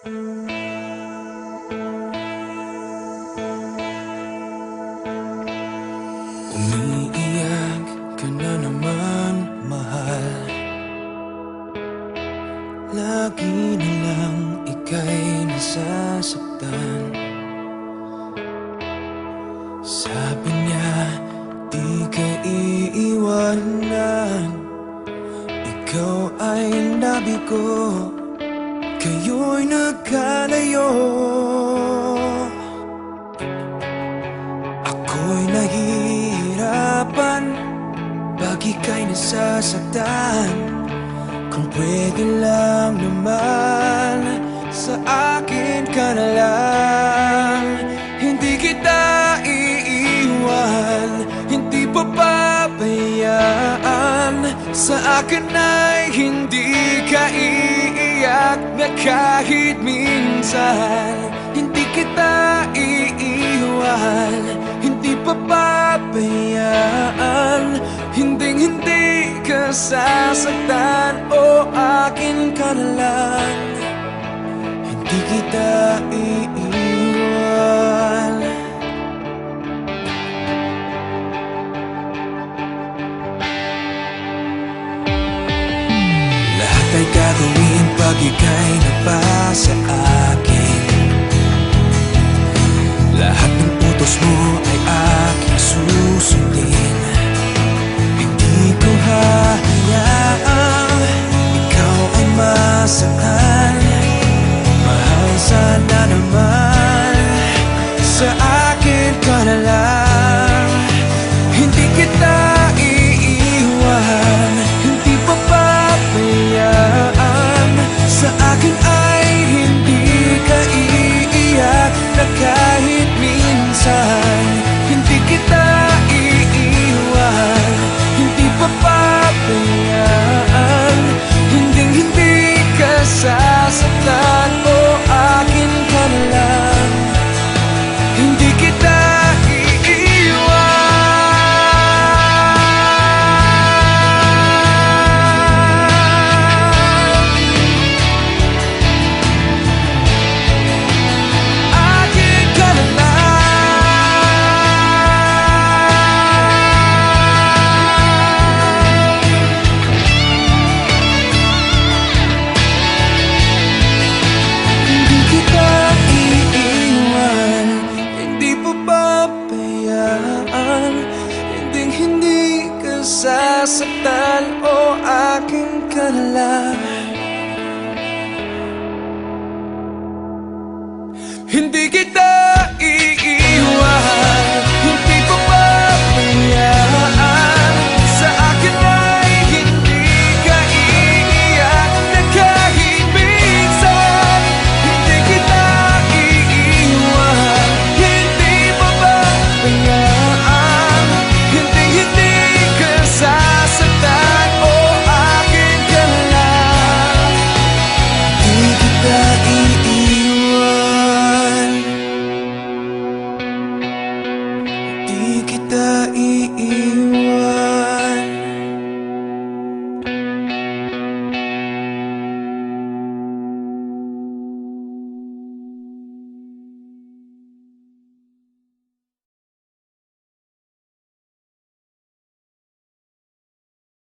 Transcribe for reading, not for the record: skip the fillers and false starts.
Umiiyak ka na naman, mahal. Lagi na lang ika'y nasasaktan. Sabi niya, di ka iiwanan. Ikaw ay nabigo, kayo'y nagkalayo. Ako'y nahihirapan pag ika'y nasasaktan. Kung pwede lang naman, sa akin ka na lang. Hindi kita iiwan, hindi papabayaan. Sa akin ay hindi ka iiyak na kahit minsan. Hindi kita iiwan, hindi papabayaan. Hinding-hindi ka sasaktan, o akin ka na lang. Hindi kita iiwan. Lahat ay gagawin pag ika'y nagpasa akin. Lahat ng utos mo ay aking susundin. Hindi ko hahayaang ikaw ay masaktan. Mahal, sana naman sa akin ka na lang. Hindi kita iiwan, hindi papabayaan. Sa akin ay hindi ka iiyak na kahit minsan. Hindi kita iiwan, hindi papabayaan. Hinding-hindi ka sasaktan, o akin ka na lang. Hindi kita hindi ka sasaktan, o akin ka na lang. Hindi